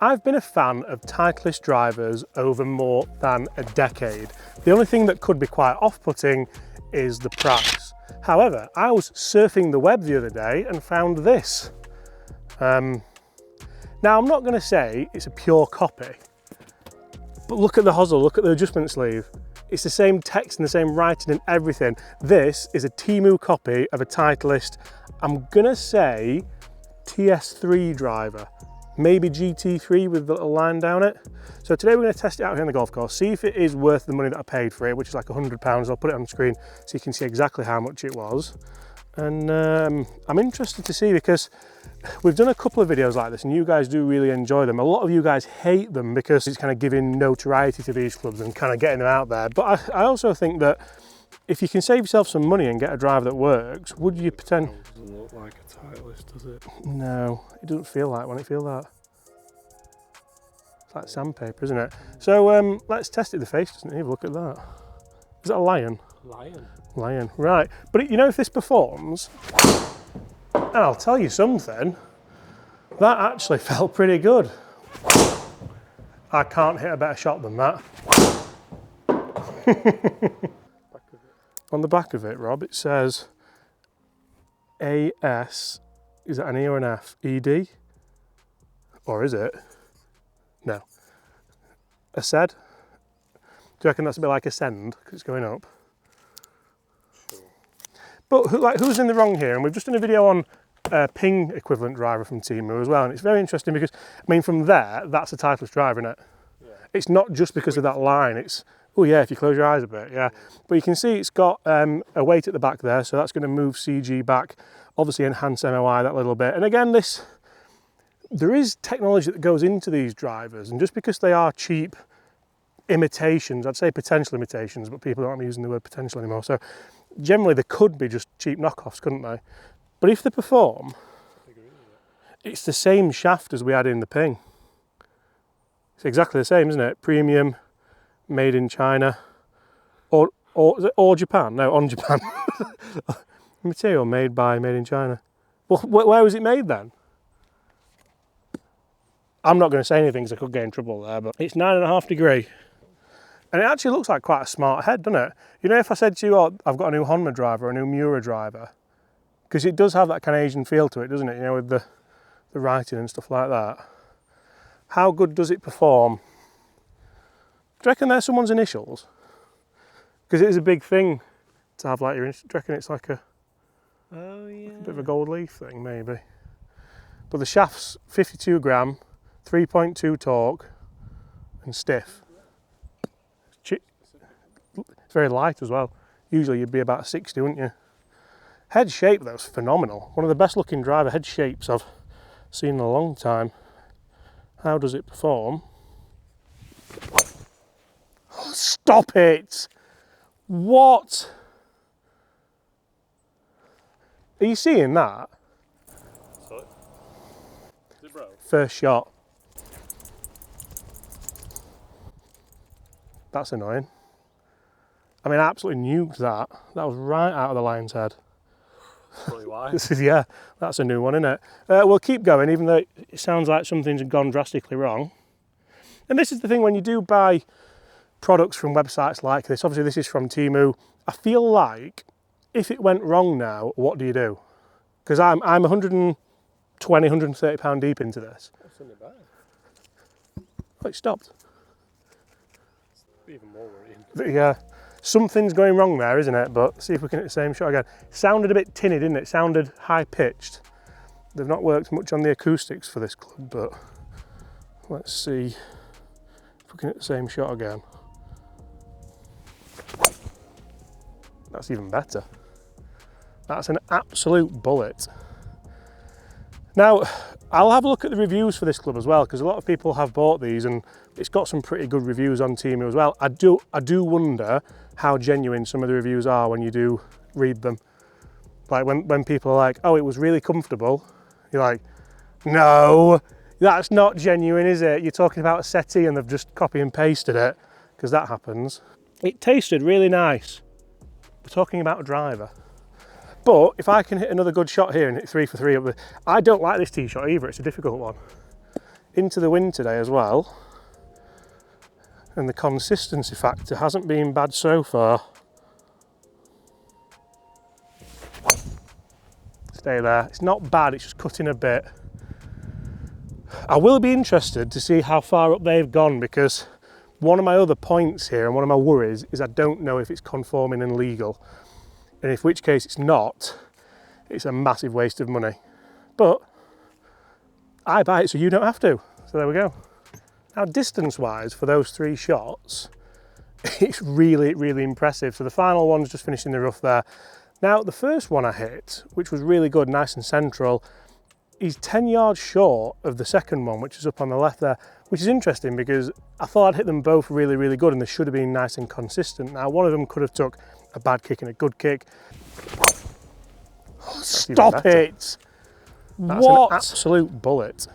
I've been a fan of Titleist drivers over more than a decade. The only thing that could be quite off-putting is the price. However, I was surfing the web the other day and found this. Now, I'm not going to say it's a pure copy, but look at the hosel, look at the adjustment sleeve. It's the same text and the same writing and everything. This is a Temu copy of a Titleist, I'm going to say TS3 driver. Maybe GT3 with the little line down it. So today we're going to test it out here on the golf course, see if it is worth the money that I paid for it, which is like £100. I'll put it on the screen so you can see exactly how much it was. And I'm interested to see, because we've done a couple of videos like this and you guys do really enjoy them. A lot of you guys hate them because it's kind of giving notoriety to these clubs and kind of getting them out there. But I also think that if you can save yourself some money and get a driver that works, would you pretend? It doesn't look like a Titleist, does it? No, it doesn't feel like one. It feel that. It's like sandpaper, isn't it? So let's test it. The face doesn't even look at that. Is that a lion? Lion. Lion, right. But you know, if this performs, and I'll tell you something, that actually felt pretty good. I can't hit a better shot than that. On the back of it, Rob, it says AS, is that an E or an F? ED? Or is it? No. Ascend? Do you reckon that's a bit like ascend, because it's going up? Sure. But who's in the wrong here? And we've just done a video on a ping equivalent driver from Temu as well, and it's very interesting because, I mean, from there, that's a Titleist driver, isn't it? Yeah. It's not just because of that line, it's, oh yeah, if you close your eyes a bit, yeah. But you can see it's got a weight at the back there, so that's going to move CG back, obviously enhance MOI that little bit. And again, there is technology that goes into these drivers, and just because they are cheap imitations, I'd say potential imitations, but people aren't using the word potential anymore, so generally they could be just cheap knockoffs, couldn't they? But if they perform, it's the same shaft as we had in the ping. It's exactly the same, isn't it? Premium, made in China, or Japan? No, on Japan. Material made in China. Well, where was it made then? I'm not going to say anything because I could get in trouble there, but it's 9.5 degrees. And it actually looks like quite a smart head, doesn't it? You know, if I said to you, oh, I've got a new Honma driver, a new Miura driver, because it does have that kind of Asian feel to it, doesn't it? You know, with the writing and stuff like that. How good does it perform? Do you reckon there's someone's initials? Because it is a big thing to have like your initials. Do you reckon it's like a, oh, yeah, like a bit of a gold leaf thing, maybe? But the shaft's 52 gram, 3.2 torque, and stiff. It's very light as well. Usually you'd be about 60, wouldn't you? Head shape, though, is phenomenal. One of the best looking driver head shapes I've seen in a long time. How does it perform? Oh, stop it! What? Are you seeing that? Sorry? Is it broke? First shot. That's annoying. I mean, I absolutely nuked that. That was right out of the lion's head. Probably why. This is, yeah, that's a new one, isn't it? We'll keep going, even though it sounds like something's gone drastically wrong. And this is the thing, when you do buy products from websites like this, obviously this is from Temu, I feel like if it went wrong now, what do you do? Because I'm 120, 130 pound deep into this. That's only bad. Oh, it stopped. It's even more worrying. Yeah. Something's going wrong there, isn't it? But see if we can hit the same shot again. It sounded a bit tinny, didn't it? It sounded high-pitched. They've not worked much on the acoustics for this club, but let's see if we can hit the same shot again. That's even better. That's an absolute bullet. Now, I'll have a look at the reviews for this club as well, because a lot of people have bought these and it's got some pretty good reviews on Temu as well. I do wonder how genuine some of the reviews are when you do read them. Like when people are like, oh, it was really comfortable. You're like, no, that's not genuine, is it? You're talking about a settee and they've just copy and pasted it, because that happens. It tasted really nice. We're talking about a driver. But if I can hit another good shot here and hit 3 for 3 up there, I don't like this tee shot either, it's a difficult one. into the wind today as well, and the consistency factor hasn't been bad so far. Stay there. It's not bad, it's just cutting a bit. I will be interested to see how far up they've gone, because one of my other points here and one of my worries is I don't know if it's conforming and legal, and in which case it's not, it's a massive waste of money. But I buy it so you don't have to, so there we go. Now distance wise for those 3 shots, it's really, really impressive. So the final one's just finished in the rough there. Now the first one I hit, which was really good, nice and central, he's 10 yards short of the second one, which is up on the left there, which is interesting because I thought I'd hit them both really, really good and they should have been nice and consistent. Now one of them could have took a bad kick and a good kick. Oh, stop it! That's an absolute bullet.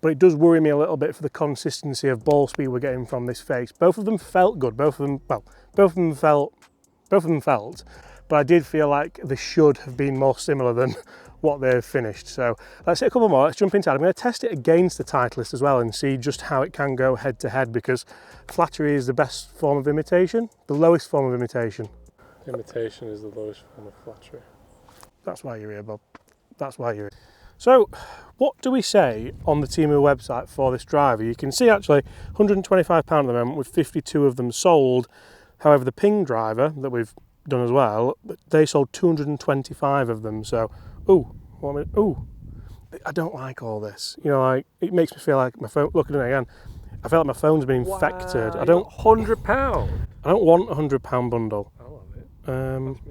But it does worry me a little bit for the consistency of ball speed we're getting from this face. Both of them felt good, both of them felt, but I did feel like they should have been more similar than what they've finished. So let's hit a couple more, let's jump into it. I'm going to test it against the Titleist as well and see just how it can go head to head, because flattery is the best form of imitation, the lowest form of imitation. Imitation is the lowest form of flattery. That's why you're here, Bob. That's why you're here. So what do we say on the Temu website for this driver? You can see actually £125 at the moment with 52 of them sold. However, the Ping driver that we've done as well, they sold 225 of them. So, I don't like all this. You know, like, it makes me feel like my phone, looking at it again, I feel like my phone's been infected. I don't, £100? I don't want a £100 bundle. I love it.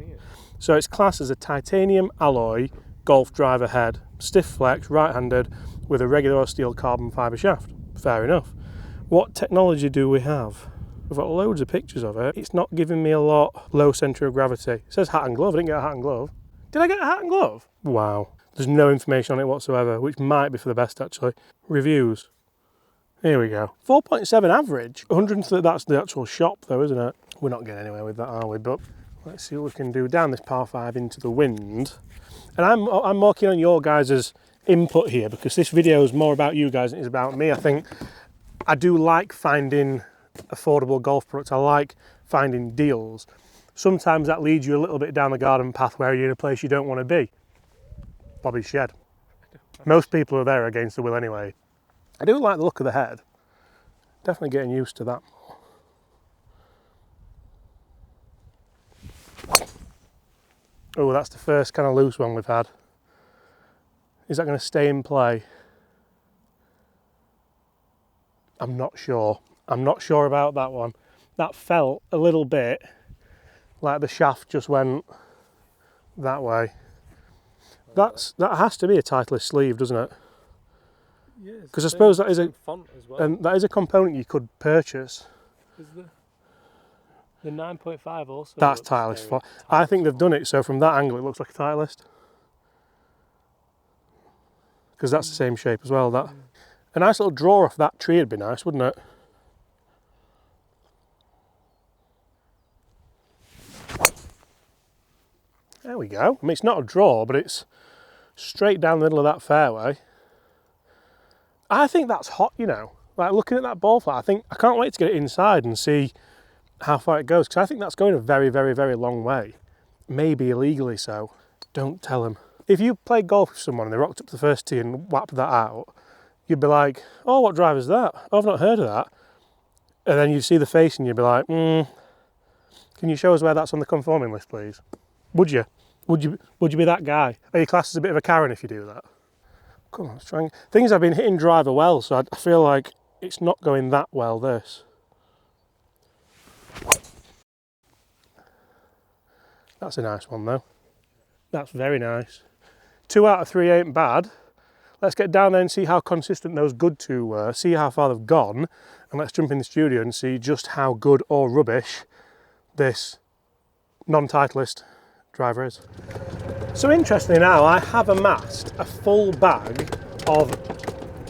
So it's classed as a titanium alloy golf driver head, stiff flex, right-handed, with a regular steel carbon fibre shaft. Fair enough. What technology do we have? We've got loads of pictures of it. It's not giving me a lot. Low centre of gravity. It says hat and glove. I didn't get a hat and glove. Did I get a hat and glove? Wow. There's no information on it whatsoever, which might be for the best actually. Reviews. Here we go. 4.7 average. 130, that's the actual shop though, isn't it? We're not getting anywhere with that, are we? But let's see what we can do down this par 5 into the wind. And I'm more keen on your guys' input here, because this video is more about you guys than it is about me. I think I do like finding affordable golf products. I like finding deals. Sometimes that leads you a little bit down the garden path where you're in a place you don't want to be. Bobby's shed. Most people are there against the will anyway. I do like the look of the head. Definitely getting used to that. Oh, that's the first kind of loose one we've had. Is that going to stay in play? I'm not sure. I'm not sure about that one. That felt a little bit like the shaft just went that way. That has to be a Titleist sleeve, doesn't it? Yeah. Because I suppose that is a font as well. and that is a component you could purchase. Is the 9.5 also? That's Titleist font. I think they've done it so from that angle it looks like a Titleist. Because that's the same shape as well. That a nice little draw off that tree would be nice, wouldn't it? There we go. I mean, it's not a draw, but it's straight down the middle of that fairway. I think that's hot, you know. Like looking at that ball flat, I can't wait to get it inside and see how far it goes, because I think that's going a very, very, very long way. Maybe illegally so. Don't tell them. If you played golf with someone and they rocked up to the first tee and whapped that out, you'd be like, oh, what driver's that? Oh, I've not heard of that. And then you'd see the face and you'd be like, can you show us where that's on the conforming list, please? Would you? Would you be that guy? Are you classed as a bit of a Karen if you do that? Come on, let's try and... Things I've been hitting driver well, so I feel like it's not going that well, this. That's a nice one though. That's very nice. 2 out of 3 ain't bad. Let's get down there and see how consistent those good 2 were, see how far they've gone, and let's jump in the studio and see just how good or rubbish this non-Titleist driver is. So interestingly now, I have amassed a full bag of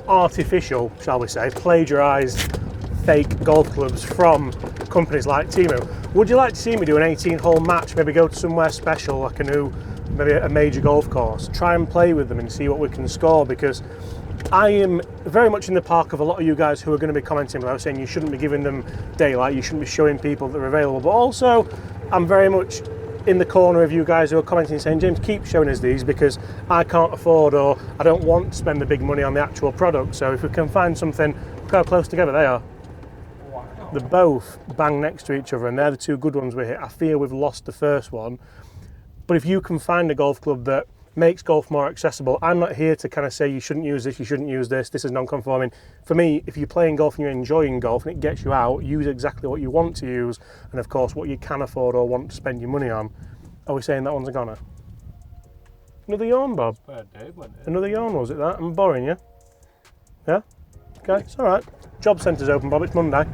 artificial, shall we say, plagiarised fake golf clubs from companies like Temu. Would you like to see me do an 18-hole match, maybe go to somewhere special like maybe a major golf course, try and play with them and see what we can score? Because I am very much in the park of a lot of you guys who are going to be commenting below saying you shouldn't be giving them daylight, you shouldn't be showing people that are available, but also I'm very much in the corner of you guys who are commenting saying, James, keep showing us these because I can't afford or I don't want to spend the big money on the actual product. So if we can find something, look how close together they are. Wow. They're both bang next to each other and they're the two good ones we hit. I fear we've lost the first one. But if you can find a golf club that makes golf more accessible, I'm not here to kind of say you shouldn't use this, you shouldn't use this, this is non-conforming. For me, if you're playing golf and you're enjoying golf and it gets you out, use exactly what you want to use and of course what you can afford or want to spend your money on. Are we saying that one's a goner? Another yawn, Bob? Well, Dave went in. Another yawn, was it that? I'm boring you? Yeah? Okay, it's all right. Job centre's open, Bob, it's Monday.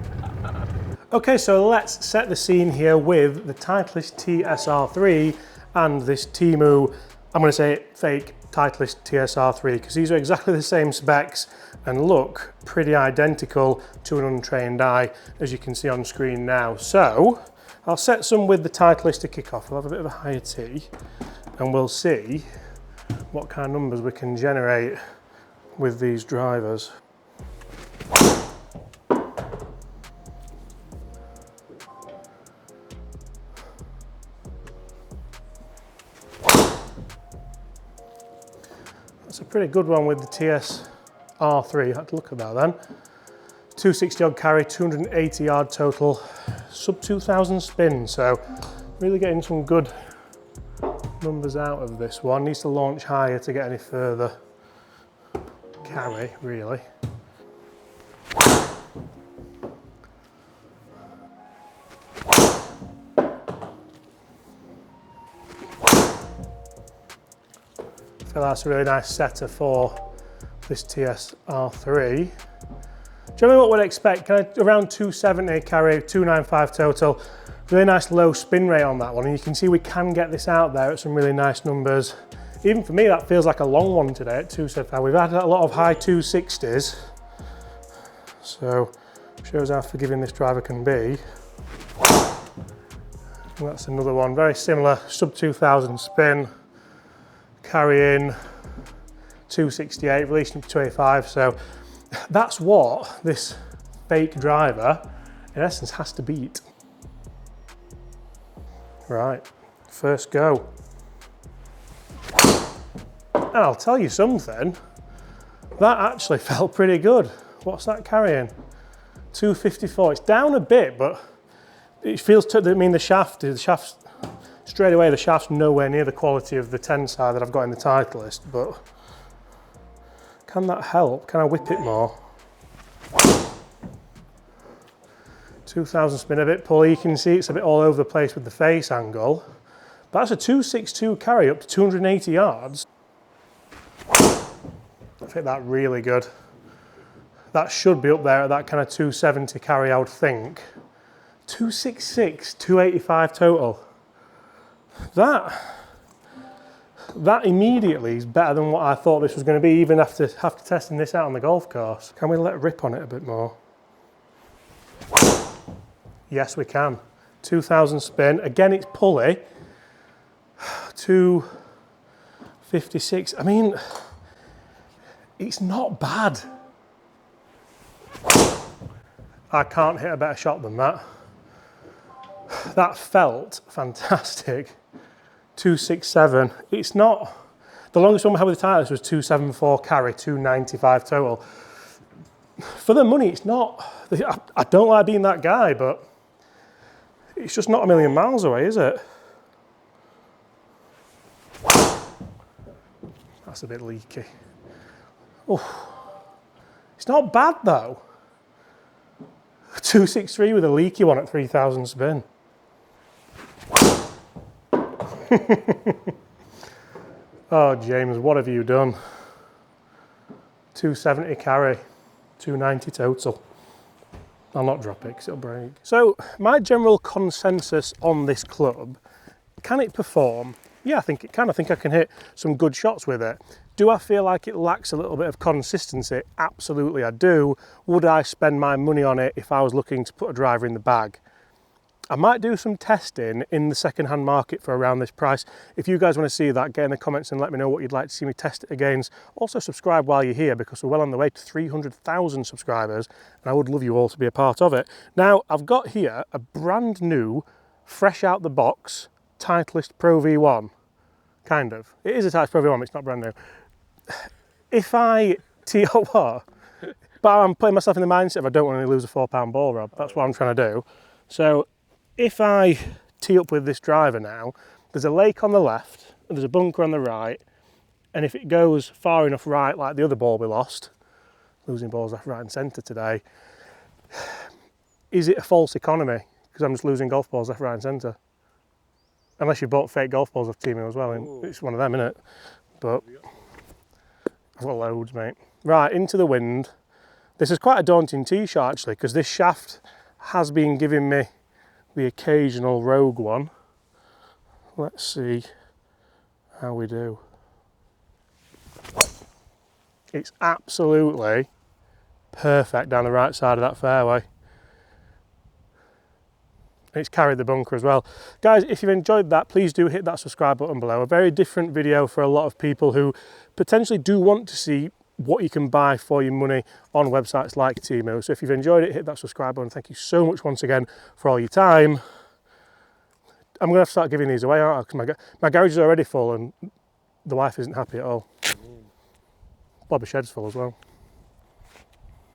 Okay, so let's set the scene here with the Titleist TSR3 and this Temu, I'm going to say it, fake Titleist TSR3 because these are exactly the same specs and look pretty identical to an untrained eye, as you can see on screen now. So I'll set some with the Titleist to kick off. We'll have a bit of a higher tee and we'll see what kind of numbers we can generate with these drivers. That's a pretty good one with the TSR3, I had to look at that then. 260 odd carry, 280 yard total, sub 2000 spin, so really getting some good numbers out of this one. Needs to launch higher to get any further carry, really. I feel that's a really nice setter for this TSR3. Generally what we'd expect, kind of around 270 carry, 295 total. Really nice low spin rate on that one. And you can see we can get this out there at some really nice numbers. Even for me, that feels like a long one today at 275. We've had a lot of high 260s. So shows how forgiving this driver can be. And that's another one, very similar, sub 2000 spin. Carry in 268, releasing to 285. So that's what this fake driver in essence has to beat. Right, first go. And I'll tell you something, that actually felt pretty good. What's that carrying? 254, it's down a bit, but it feels, I mean the shaft, straight away the shaft's nowhere near the quality of the 10 side that I've got in the Titleist, but can that help? Can I whip it more? 2000 spin, a bit pulley. You can see it's a bit all over the place with the face angle. But that's a 262 carry up to 280 yards. I think that really good. That should be up there at that kind of 270 carry, I would think. 266, 285 total. That immediately is better than what I thought this was going to be, even after testing this out on the golf course. Can we let rip on it a bit more? Yes, we can. 2000 spin. Again, it's pulley. 256. I mean, it's not bad. I can't hit a better shot than that. That felt fantastic. 267. It's not, the longest one we had with the Titleist was 274 carry, 295 total. For the money, it's not, I don't like being that guy, but it's just not a million miles away, is it? That's a bit leaky. Oh, it's not bad though. 263 with a leaky one at 3000 spin. Oh, James, what have you done? 270 carry, 290 total. I'll not drop it because it'll break. So my general consensus on this club, can it perform? Yeah, I think it can. I think I can hit some good shots with it. Do I feel like it lacks a little bit of consistency? Absolutely I do. Would I spend my money on it if I was looking to put a driver in the bag? I might do some testing in the second-hand market for around this price. If you guys want to see that, get in the comments and let me know what you'd like to see me test it against. Also subscribe while you're here, because we're well on the way to 300,000 subscribers and I would love you all to be a part of it. Now, I've got here a brand new, fresh out the box, Titleist Pro V1. Kind of. It is a Titleist Pro V1, but it's not brand new. If I tee up what? But I'm putting myself in the mindset of I don't want to lose a £4 ball, Rob. That's what I'm trying to do. So if I tee up with this driver now, there's a lake on the left, and there's a bunker on the right, and if it goes far enough right, like the other ball we lost, losing balls left, right and centre today, is it a false economy? Because I'm just losing golf balls left, right and centre. Unless you bought fake golf balls off Temu as well, and it's one of them, isn't it? But I've got loads, mate. Right, into the wind. This is quite a daunting tee shot actually, because this shaft has been giving me the occasional rogue one. Let's see how we do. It's absolutely perfect down the right side of that fairway. It's carried the bunker as well. Guys, if you've enjoyed that, please do hit that subscribe button below. A very different video for a lot of people who potentially do want to see what you can buy for your money on websites like Temu. So if you've enjoyed it, hit that subscribe button. Thank you so much once again for all your time. I'm going to have to start giving these away, aren't I? Because my garage is already full and the wife isn't happy at all. Well, the shed's full as well.